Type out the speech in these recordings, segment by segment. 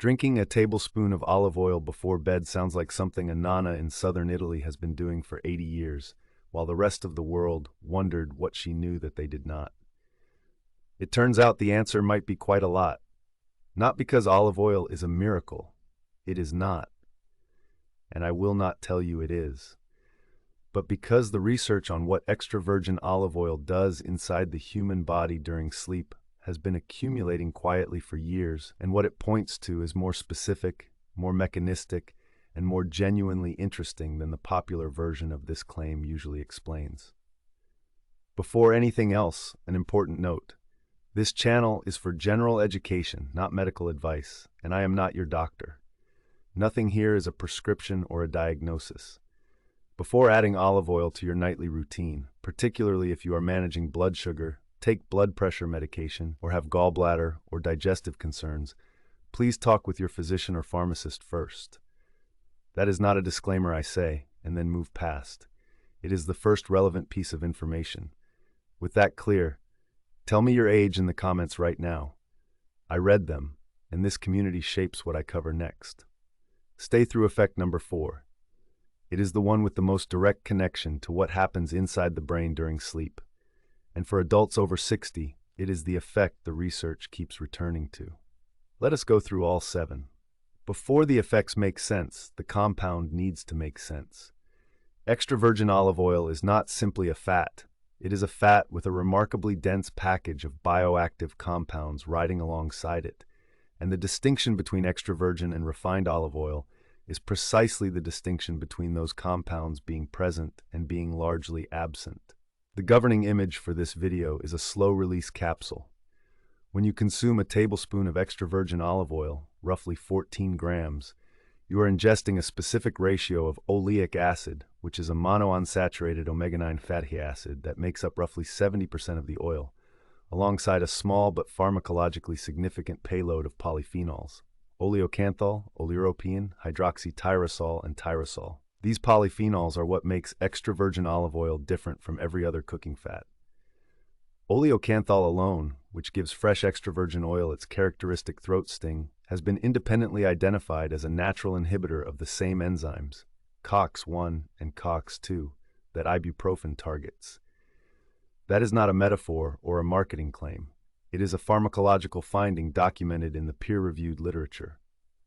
Drinking a tablespoon of olive oil before bed sounds like something a nonna in southern Italy has been doing for 80 years, while the rest of the world wondered what she knew that they did not. It turns out the answer might be quite a lot. Not because olive oil is a miracle. It is not. And I will not tell you it is. But because the research on what extra virgin olive oil does inside the human body during sleep has been accumulating quietly for years, and what it points to is more specific, more mechanistic, and more genuinely interesting than the popular version of this claim usually explains. Before anything else, an important note. This channel is for general education, not medical advice, and I am not your doctor. Nothing here is a prescription or a diagnosis. Before adding olive oil to your nightly routine, particularly if you are managing blood sugar, take blood pressure medication, or have gallbladder or digestive concerns, please talk with your physician or pharmacist first. That is not a disclaimer I say, and then move past. It is the first relevant piece of information. With that clear, tell me your age in the comments right now. I read them, and this community shapes what I cover next. Stay through effect number 4. It is the one with the most direct connection to what happens inside the brain during sleep. And for adults over 60, it is the effect the research keeps returning to. Let us go through all 7. Before the effects make sense, the compound needs to make sense. Extra virgin olive oil is not simply a fat. It is a fat with a remarkably dense package of bioactive compounds riding alongside it. And the distinction between extra virgin and refined olive oil is precisely the distinction between those compounds being present and being largely absent. The governing image for this video is a slow-release capsule. When you consume a tablespoon of extra virgin olive oil, roughly 14 grams, you are ingesting a specific ratio of oleic acid, which is a monounsaturated omega-9 fatty acid that makes up roughly 70% of the oil, alongside a small but pharmacologically significant payload of polyphenols: oleocanthal, oleuropein, hydroxytyrosol, and tyrosol. These polyphenols are what makes extra virgin olive oil different from every other cooking fat. Oleocanthal alone, which gives fresh extra virgin oil its characteristic throat sting, has been independently identified as a natural inhibitor of the same enzymes, COX-1 and COX-2, that ibuprofen targets. That is not a metaphor or a marketing claim. It is a pharmacological finding documented in the peer-reviewed literature.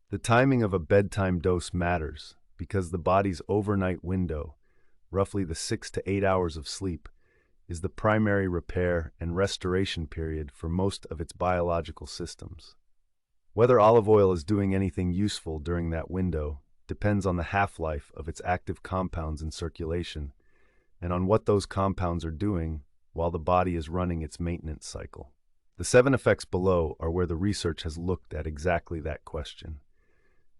The timing of a bedtime dose matters because the body's overnight window, roughly the 6 to 8 hours of sleep, is the primary repair and restoration period for most of its biological systems. Whether olive oil is doing anything useful during that window depends on the half-life of its active compounds in circulation and on what those compounds are doing while the body is running its maintenance cycle. The 7 effects below are where the research has looked at exactly that question.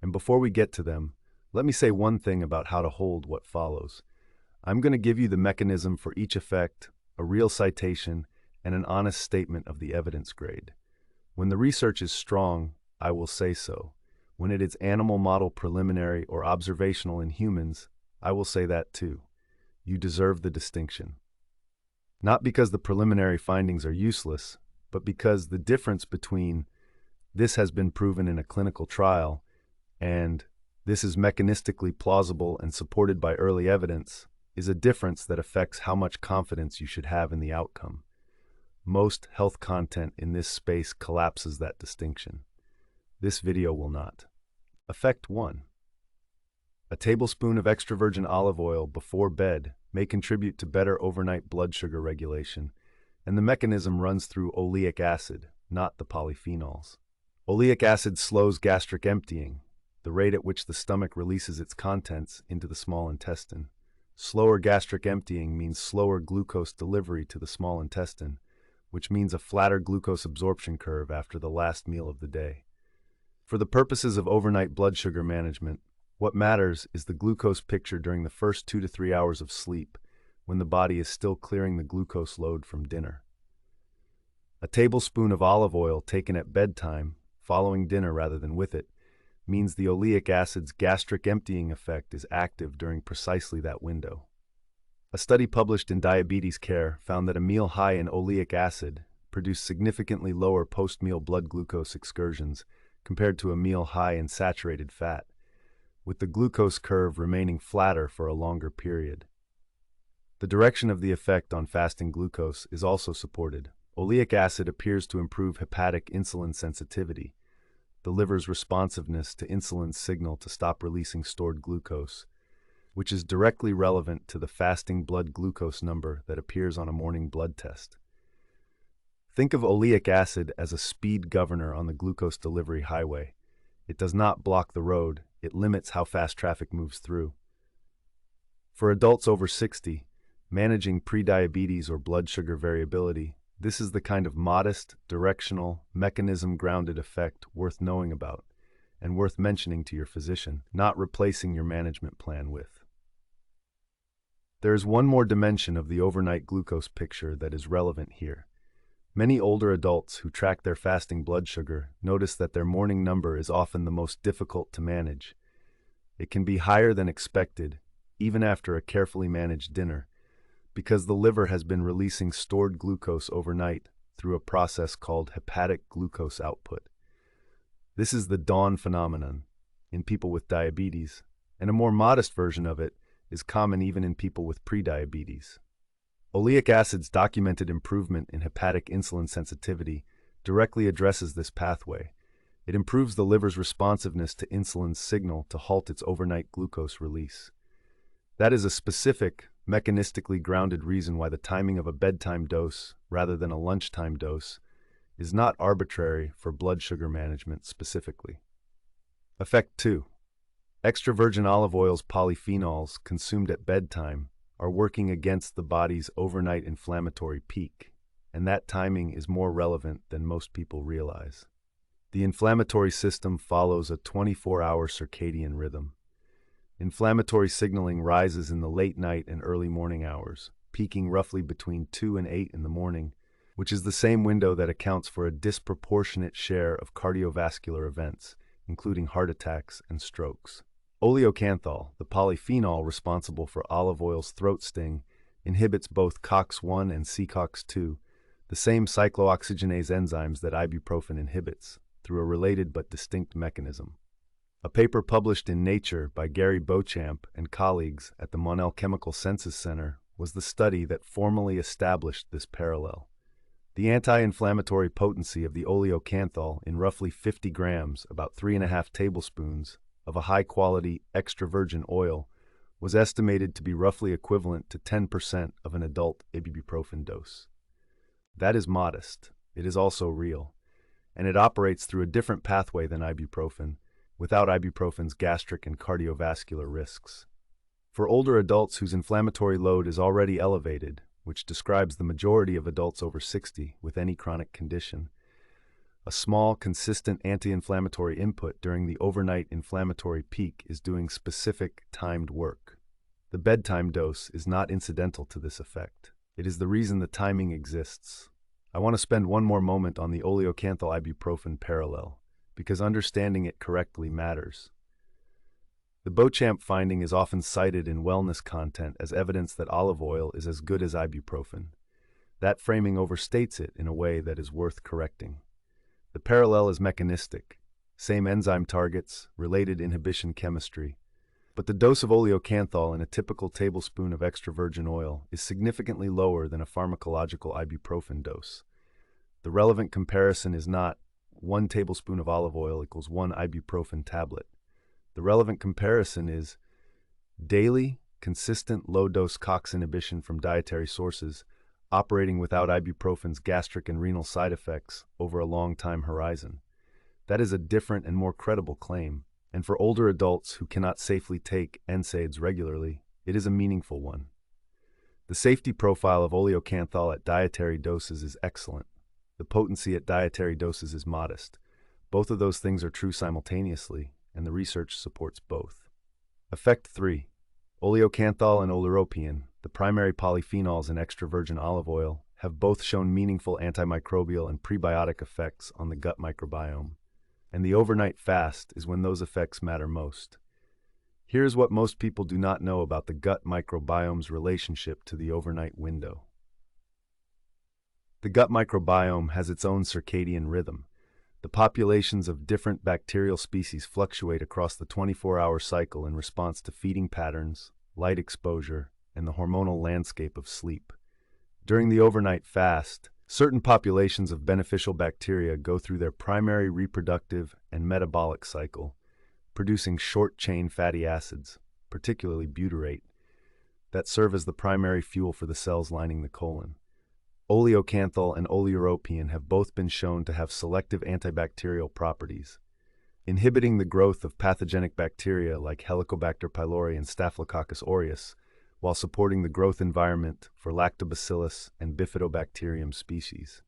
And before we get to them, let me say one thing about how to hold what follows. I'm going to give you the mechanism for each effect, a real citation, and an honest statement of the evidence grade. When the research is strong, I will say so. When it is animal model preliminary or observational in humans, I will say that too. You deserve the distinction. Not because the preliminary findings are useless, but because the difference between "this has been proven in a clinical trial" and "this is mechanistically plausible and supported by early evidence" is a difference that affects how much confidence you should have in the outcome. Most health content in this space collapses that distinction. This video will not. Effect 1. A tablespoon of extra virgin olive oil before bed may contribute to better overnight blood sugar regulation, and the mechanism runs through oleic acid, not the polyphenols. Oleic acid slows gastric emptying, the rate at which the stomach releases its contents into the small intestine. Slower gastric emptying means slower glucose delivery to the small intestine, which means a flatter glucose absorption curve after the last meal of the day. For the purposes of overnight blood sugar management, what matters is the glucose picture during the first 2 to 3 hours of sleep, when the body is still clearing the glucose load from dinner. A tablespoon of olive oil taken at bedtime, following dinner rather than with it, means the oleic acid's gastric emptying effect is active during precisely that window. A study published in Diabetes Care found that a meal high in oleic acid produced significantly lower post-meal blood glucose excursions compared to a meal high in saturated fat, with the glucose curve remaining flatter for a longer period. The direction of the effect on fasting glucose is also supported. Oleic acid appears to improve hepatic insulin sensitivity, the liver's responsiveness to insulin's signal to stop releasing stored glucose, which is directly relevant to the fasting blood glucose number that appears on a morning blood test. Think of oleic acid as a speed governor on the glucose delivery highway. It does not block the road, it limits how fast traffic moves through. For adults over 60, managing prediabetes or blood sugar variability, this is the kind of modest, directional, mechanism-grounded effect worth knowing about and worth mentioning to your physician, not replacing your management plan with. There is one more dimension of the overnight glucose picture that is relevant here. Many older adults who track their fasting blood sugar notice that their morning number is often the most difficult to manage. It can be higher than expected, even after a carefully managed dinner, because the liver has been releasing stored glucose overnight through a process called hepatic glucose output. This is the dawn phenomenon in people with diabetes, and a more modest version of it is common even in people with prediabetes. Oleic acid's documented improvement in hepatic insulin sensitivity directly addresses this pathway. It improves the liver's responsiveness to insulin's signal to halt its overnight glucose release. That is a specific, mechanistically grounded reason why the timing of a bedtime dose, rather than a lunchtime dose, is not arbitrary for blood sugar management specifically. Effect 2. Extra virgin olive oil's polyphenols consumed at bedtime are working against the body's overnight inflammatory peak, and that timing is more relevant than most people realize. The inflammatory system follows a 24-hour circadian rhythm. Inflammatory signaling rises in the late night and early morning hours, peaking roughly between 2 and 8 in the morning, which is the same window that accounts for a disproportionate share of cardiovascular events, including heart attacks and strokes. Oleocanthal, the polyphenol responsible for olive oil's throat sting, inhibits both COX-1 and COX-2, the same cyclooxygenase enzymes that ibuprofen inhibits, through a related but distinct mechanism. A paper published in Nature by Gary Beauchamp and colleagues at the Monell Chemical Senses Center was the study that formally established this parallel. The anti-inflammatory potency of the oleocanthal in roughly 50 grams, about 3.5 tablespoons, of a high-quality extra virgin oil was estimated to be roughly equivalent to 10% of an adult ibuprofen dose. That is modest. It is also real, and it operates through a different pathway than ibuprofen, without ibuprofen's gastric and cardiovascular risks. For older adults whose inflammatory load is already elevated, which describes the majority of adults over 60 with any chronic condition, a small, consistent anti-inflammatory input during the overnight inflammatory peak is doing specific, timed work. The bedtime dose is not incidental to this effect. It is the reason the timing exists. I want to spend one more moment on the oleocanthal ibuprofen parallel, because understanding it correctly matters. The Beauchamp finding is often cited in wellness content as evidence that olive oil is as good as ibuprofen. That framing overstates it in a way that is worth correcting. The parallel is mechanistic, same enzyme targets, related inhibition chemistry, but the dose of oleocanthal in a typical tablespoon of extra virgin oil is significantly lower than a pharmacological ibuprofen dose. The relevant comparison is not 1 tablespoon of olive oil equals 1 ibuprofen tablet. The relevant comparison is daily, consistent low-dose COX inhibition from dietary sources operating without ibuprofen's gastric and renal side effects over a long time horizon. That is a different and more credible claim, and for older adults who cannot safely take NSAIDs regularly, it is a meaningful one. The safety profile of oleocanthal at dietary doses is excellent. The potency at dietary doses is modest. Both of those things are true simultaneously, and the research supports both. Effect 3. Oleocanthal and oleuropein, the primary polyphenols in extra virgin olive oil, have both shown meaningful antimicrobial and prebiotic effects on the gut microbiome. And the overnight fast is when those effects matter most. Here's what most people do not know about the gut microbiome's relationship to the overnight window. The gut microbiome has its own circadian rhythm. The populations of different bacterial species fluctuate across the 24-hour cycle in response to feeding patterns, light exposure, and the hormonal landscape of sleep. During the overnight fast, certain populations of beneficial bacteria go through their primary reproductive and metabolic cycle, producing short-chain fatty acids, particularly butyrate, that serve as the primary fuel for the cells lining the colon. Oleocanthal and oleuropein have both been shown to have selective antibacterial properties, inhibiting the growth of pathogenic bacteria like Helicobacter pylori and Staphylococcus aureus, while supporting the growth environment for Lactobacillus and Bifidobacterium species.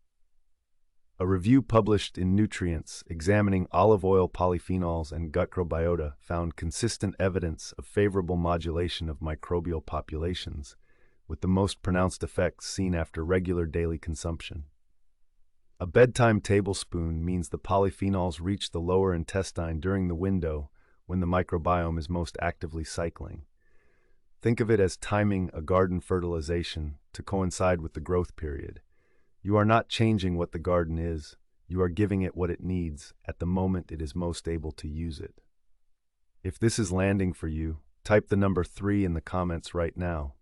A review published in Nutrients examining olive oil polyphenols and gut microbiota found consistent evidence of favorable modulation of microbial populations, with the most pronounced effects seen after regular daily consumption. A bedtime tablespoon means the polyphenols reach the lower intestine during the window when the microbiome is most actively cycling. Think of it as timing a garden fertilization to coincide with the growth period. You are not changing what the garden is, you are giving it what it needs at the moment it is most able to use it. If this is landing for you, type the number 3 in the comments right now.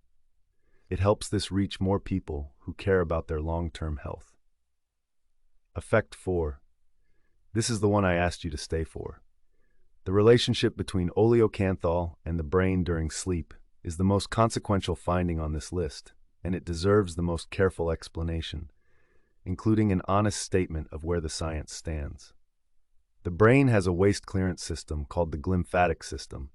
It helps this reach more people who care about their long-term health. Effect 4. This is the one I asked you to stay for. The relationship between oleocanthal and the brain during sleep is the most consequential finding on this list, and it deserves the most careful explanation, including an honest statement of where the science stands. The brain has a waste clearance system called the glymphatic system,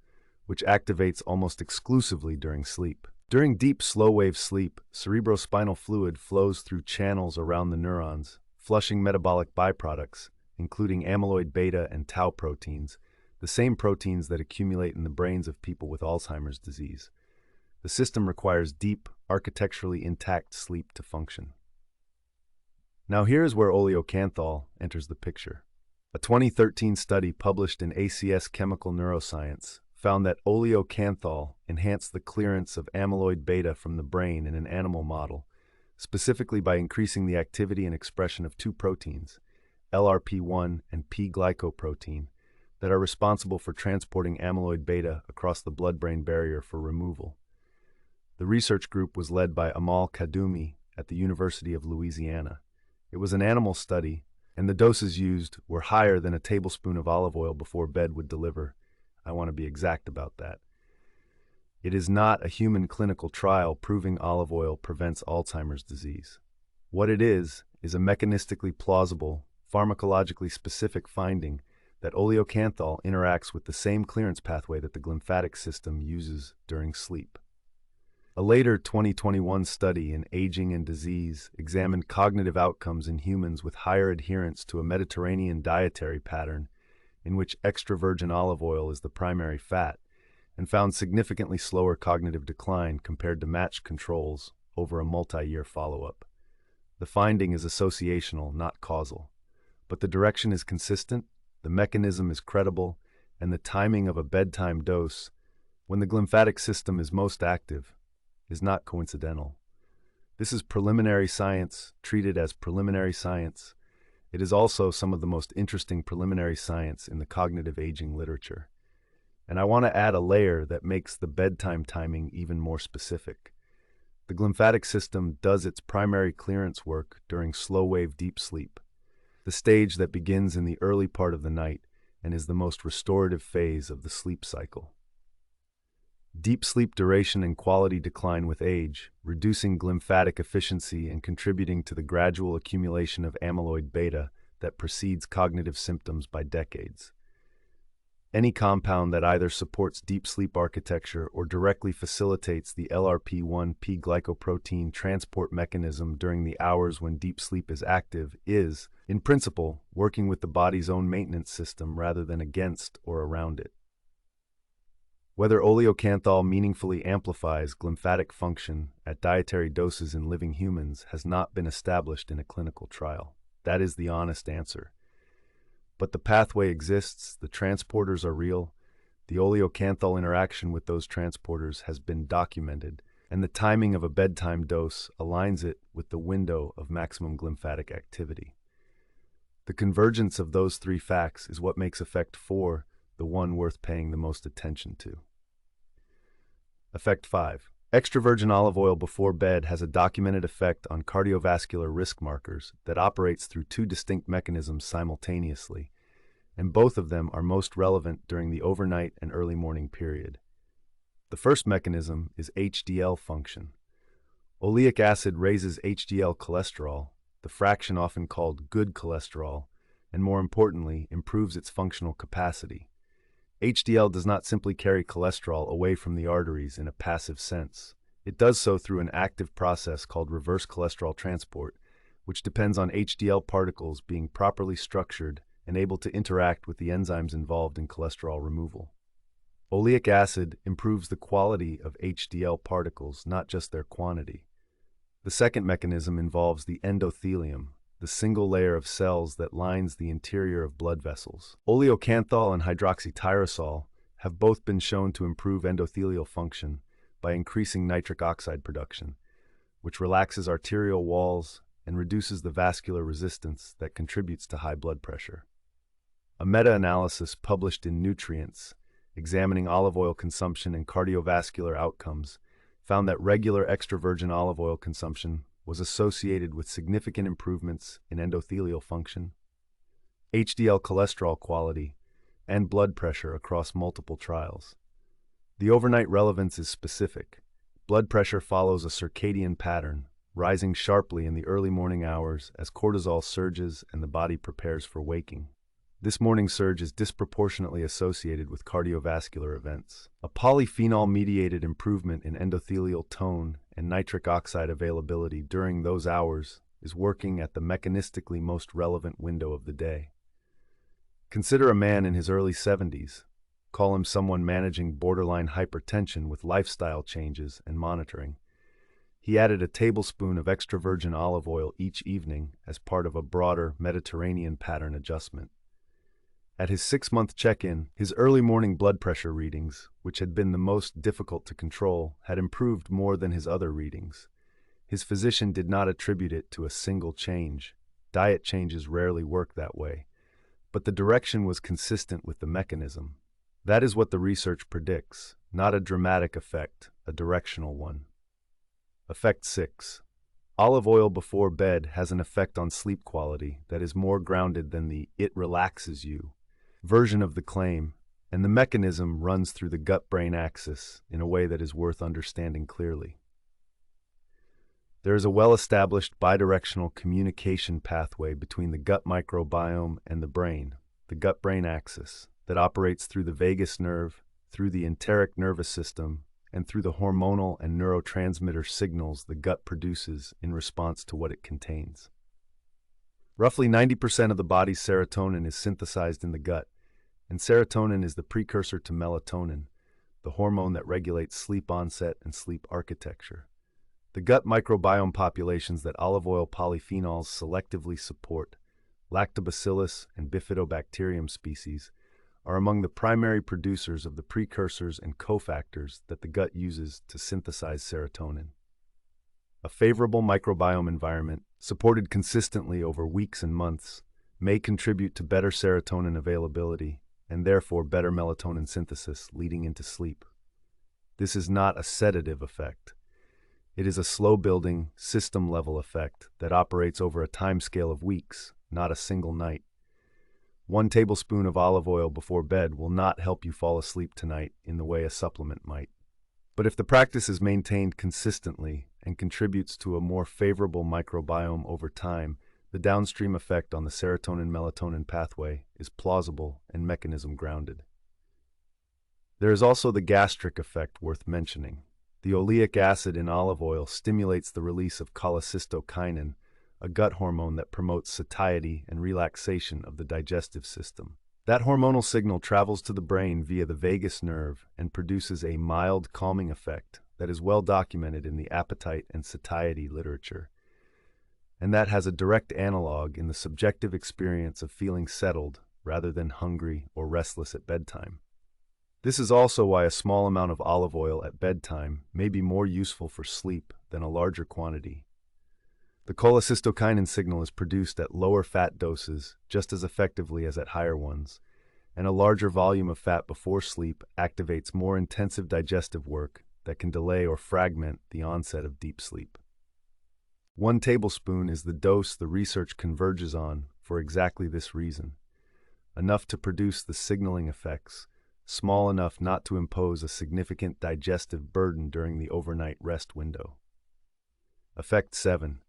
which activates almost exclusively during sleep. During deep slow-wave sleep, cerebrospinal fluid flows through channels around the neurons, flushing metabolic byproducts, including amyloid beta and tau proteins, the same proteins that accumulate in the brains of people with Alzheimer's disease. The system requires deep, architecturally intact sleep to function. Now here's where oleocanthal enters the picture. A 2013 study published in ACS Chemical Neuroscience found that oleocanthal enhanced the clearance of amyloid beta from the brain in an animal model, specifically by increasing the activity and expression of two proteins, LRP1 and P-glycoprotein, that are responsible for transporting amyloid beta across the blood-brain barrier for removal. The research group was led by Amal Kadumi at the University of Louisiana. It was an animal study, and the doses used were higher than a tablespoon of olive oil before bed would deliver. I want to be exact about that. It is not a human clinical trial proving olive oil prevents Alzheimer's disease. What it is a mechanistically plausible, pharmacologically specific finding that oleocanthal interacts with the same clearance pathway that the glymphatic system uses during sleep. A later 2021 study in Aging and Disease examined cognitive outcomes in humans with higher adherence to a Mediterranean dietary pattern in which extra virgin olive oil is the primary fat, and found significantly slower cognitive decline compared to matched controls over a multi-year follow-up. The finding is associational, not causal, but the direction is consistent, the mechanism is credible, and the timing of a bedtime dose, when the glymphatic system is most active, is not coincidental. This is preliminary science, treated as preliminary science. It is also some of the most interesting preliminary science in the cognitive aging literature. And I want to add a layer that makes the bedtime timing even more specific. The glymphatic system does its primary clearance work during slow-wave deep sleep, the stage that begins in the early part of the night and is the most restorative phase of the sleep cycle. Deep sleep duration and quality decline with age, reducing glymphatic efficiency and contributing to the gradual accumulation of amyloid beta that precedes cognitive symptoms by decades. Any compound that either supports deep sleep architecture or directly facilitates the LRP1 P-glycoprotein transport mechanism during the hours when deep sleep is active is, in principle, working with the body's own maintenance system rather than against or around it. Whether oleocanthal meaningfully amplifies glymphatic function at dietary doses in living humans has not been established in a clinical trial. That is the honest answer. But the pathway exists, the transporters are real, the oleocanthal interaction with those transporters has been documented, and the timing of a bedtime dose aligns it with the window of maximum glymphatic activity. The convergence of those three facts is what makes effect 4 the one worth paying the most attention to. Effect 5. Extra virgin olive oil before bed has a documented effect on cardiovascular risk markers that operates through two distinct mechanisms simultaneously, and both of them are most relevant during the overnight and early morning period. The first mechanism is HDL function. Oleic acid raises HDL cholesterol, the fraction often called good cholesterol, and more importantly, improves its functional capacity. HDL does not simply carry cholesterol away from the arteries in a passive sense. It does so through an active process called reverse cholesterol transport, which depends on HDL particles being properly structured and able to interact with the enzymes involved in cholesterol removal. Oleic acid improves the quality of HDL particles, not just their quantity. The second mechanism involves the endothelium, the single layer of cells that lines the interior of blood vessels. Oleocanthal and hydroxytyrosol have both been shown to improve endothelial function by increasing nitric oxide production, which relaxes arterial walls and reduces the vascular resistance that contributes to high blood pressure. A meta-analysis published in Nutrients, examining olive oil consumption and cardiovascular outcomes, found that regular extra virgin olive oil consumption was associated with significant improvements in endothelial function, HDL cholesterol quality, and blood pressure across multiple trials. The overnight relevance is specific. Blood pressure follows a circadian pattern, rising sharply in the early morning hours as cortisol surges and the body prepares for waking. This morning surge is disproportionately associated with cardiovascular events. A polyphenol-mediated improvement in endothelial tone and nitric oxide availability during those hours is working at the mechanistically most relevant window of the day. Consider a man in his early 70s. Call him someone managing borderline hypertension with lifestyle changes and monitoring. He added a tablespoon of extra virgin olive oil each evening as part of a broader Mediterranean pattern adjustment. At his 6-month check-in, his early morning blood pressure readings, which had been the most difficult to control, had improved more than his other readings. His physician did not attribute it to a single change. Diet changes rarely work that way. But the direction was consistent with the mechanism. That is what the research predicts, not a dramatic effect, a directional one. Effect 6. Olive oil before bed has an effect on sleep quality that is more grounded than the "it relaxes you" version of the claim, and the mechanism runs through the gut-brain axis in a way that is worth understanding clearly. There is a well-established bidirectional communication pathway between the gut microbiome and the brain, the gut-brain axis, that operates through the vagus nerve, through the enteric nervous system, and through the hormonal and neurotransmitter signals the gut produces in response to what it contains. Roughly 90% of the body's serotonin is synthesized in the gut, and serotonin is the precursor to melatonin, the hormone that regulates sleep onset and sleep architecture. The gut microbiome populations that olive oil polyphenols selectively support, Lactobacillus and Bifidobacterium species, are among the primary producers of the precursors and cofactors that the gut uses to synthesize serotonin. A favorable microbiome environment, supported consistently over weeks and months, may contribute to better serotonin availability and therefore better melatonin synthesis leading into sleep. This is not a sedative effect. It is a slow-building, system-level effect that operates over a timescale of weeks, not a single night. 1 tablespoon of olive oil before bed will not help you fall asleep tonight in the way a supplement might. But if the practice is maintained consistently and contributes to a more favorable microbiome over time, the downstream effect on the serotonin-melatonin pathway is plausible and mechanism-grounded. There is also the gastric effect worth mentioning. The oleic acid in olive oil stimulates the release of cholecystokinin, a gut hormone that promotes satiety and relaxation of the digestive system. That hormonal signal travels to the brain via the vagus nerve and produces a mild calming effect that is well documented in the appetite and satiety literature. And that has a direct analog in the subjective experience of feeling settled rather than hungry or restless at bedtime. This is also why a small amount of olive oil at bedtime may be more useful for sleep than a larger quantity. The cholecystokinin signal is produced at lower fat doses just as effectively as at higher ones, and a larger volume of fat before sleep activates more intensive digestive work that can delay or fragment the onset of deep sleep. 1 tablespoon is the dose the research converges on for exactly this reason, enough to produce the signaling effects, small enough not to impose a significant digestive burden during the overnight rest window. Effect 7.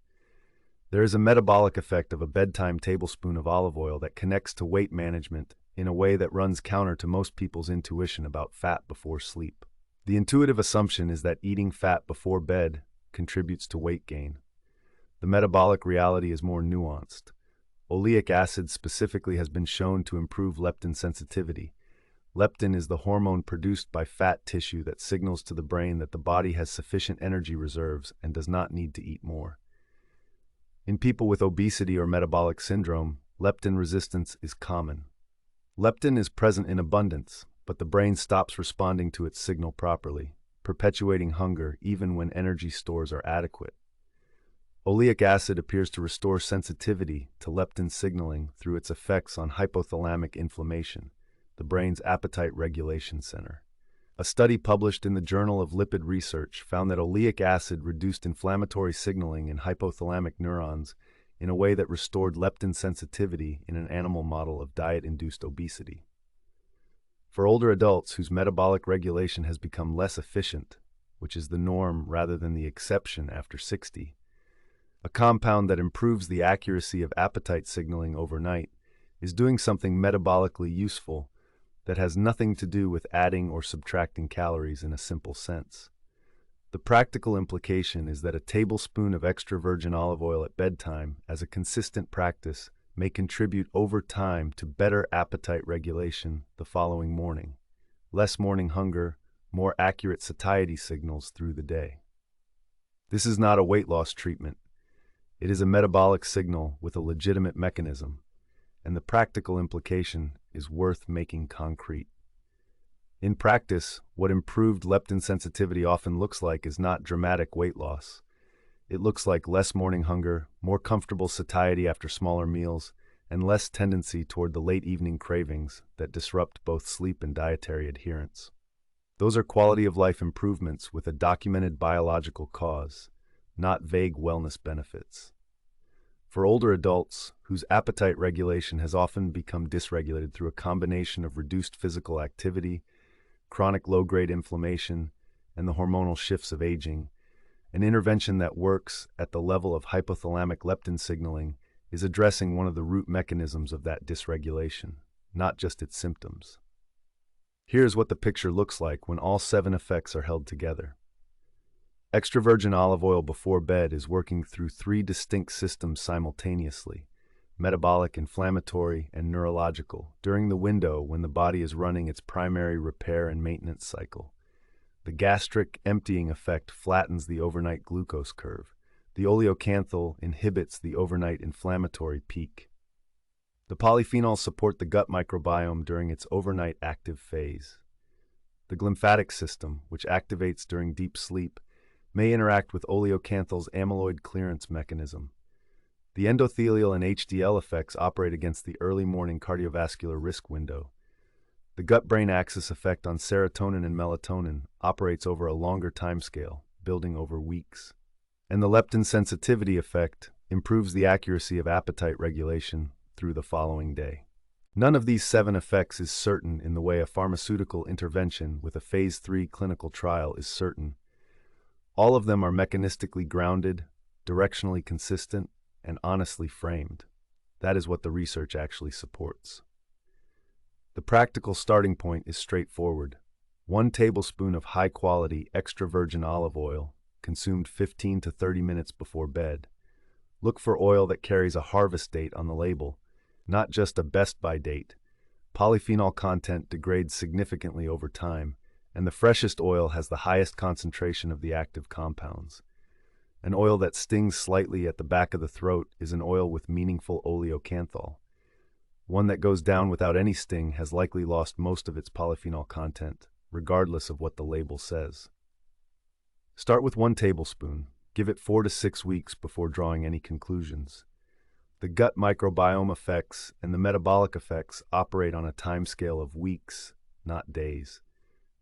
There is a metabolic effect of a bedtime tablespoon of olive oil that connects to weight management in a way that runs counter to most people's intuition about fat before sleep. The intuitive assumption is that eating fat before bed contributes to weight gain. The metabolic reality is more nuanced. Oleic acid specifically has been shown to improve leptin sensitivity. Leptin is the hormone produced by fat tissue that signals to the brain that the body has sufficient energy reserves and does not need to eat more. In people with obesity or metabolic syndrome, leptin resistance is common. Leptin is present in abundance, but the brain stops responding to its signal properly, perpetuating hunger even when energy stores are adequate. Oleic acid appears to restore sensitivity to leptin signaling through its effects on hypothalamic inflammation, the brain's appetite regulation center. A study published in the Journal of Lipid Research found that oleic acid reduced inflammatory signaling in hypothalamic neurons in a way that restored leptin sensitivity in an animal model of diet-induced obesity. For older adults whose metabolic regulation has become less efficient, which is the norm rather than the exception after 60, a compound that improves the accuracy of appetite signaling overnight is doing something metabolically useful that has nothing to do with adding or subtracting calories in a simple sense. The practical implication is that a tablespoon of extra virgin olive oil at bedtime as a consistent practice may contribute over time to better appetite regulation the following morning, less morning hunger, more accurate satiety signals through the day. This is not a weight loss treatment. It is a metabolic signal with a legitimate mechanism, and the practical implication is worth making concrete. In practice, what improved leptin sensitivity often looks like is not dramatic weight loss. It looks like less morning hunger, more comfortable satiety after smaller meals, and less tendency toward the late evening cravings that disrupt both sleep and dietary adherence. Those are quality of life improvements with a documented biological cause, not vague wellness benefits. For older adults, whose appetite regulation has often become dysregulated through a combination of reduced physical activity, chronic low-grade inflammation, and the hormonal shifts of aging, an intervention that works at the level of hypothalamic leptin signaling is addressing one of the root mechanisms of that dysregulation, not just its symptoms. Here's what the picture looks like when all 7 effects are held together. Extra virgin olive oil before bed is working through 3 distinct systems simultaneously: metabolic, inflammatory, and neurological, during the window when the body is running its primary repair and maintenance cycle. The gastric emptying effect flattens the overnight glucose curve. The oleocanthal inhibits the overnight inflammatory peak. The polyphenols support the gut microbiome during its overnight active phase. The glymphatic system, which activates during deep sleep, may interact with oleocanthal's amyloid clearance mechanism. The endothelial and HDL effects operate against the early morning cardiovascular risk window. The gut-brain axis effect on serotonin and melatonin operates over a longer timescale, building over weeks. And the leptin sensitivity effect improves the accuracy of appetite regulation through the following day. None of these 7 effects is certain in the way a pharmaceutical intervention with a Phase 3 clinical trial is certain. All of them are mechanistically grounded, directionally consistent, and honestly framed. That is what the research actually supports. The practical starting point is straightforward. 1 tablespoon of high-quality extra virgin olive oil, consumed 15 to 30 minutes before bed. Look for oil that carries a harvest date on the label, not just a best-by date. Polyphenol content degrades significantly over time, and the freshest oil has the highest concentration of the active compounds. An oil that stings slightly at the back of the throat is an oil with meaningful oleocanthal. One that goes down without any sting has likely lost most of its polyphenol content, regardless of what the label says. Start with 1 tablespoon, Give it 4 to 6 weeks before drawing any conclusions. The gut microbiome effects and the metabolic effects operate on a timescale of weeks, not days.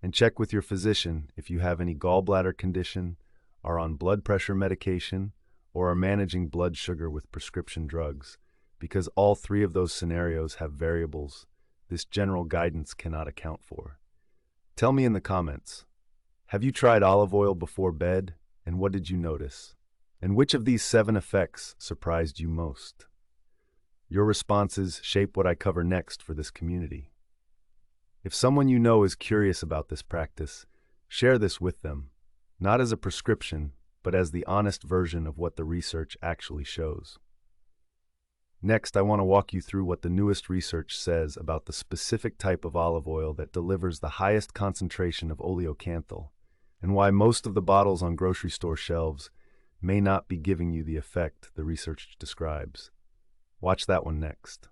And check with your physician if you have any gallbladder condition, are on blood pressure medication, or are managing blood sugar with prescription drugs, because all three of those scenarios have variables this general guidance cannot account for. Tell me in the comments, have you tried olive oil before bed, and what did you notice? And which of these 7 effects surprised you most? Your responses shape what I cover next for this community. If someone you know is curious about this practice, share this with them, not as a prescription, but as the honest version of what the research actually shows. Next, I want to walk you through what the newest research says about the specific type of olive oil that delivers the highest concentration of oleocanthal, and why most of the bottles on grocery store shelves may not be giving you the effect the research describes. Watch that one next.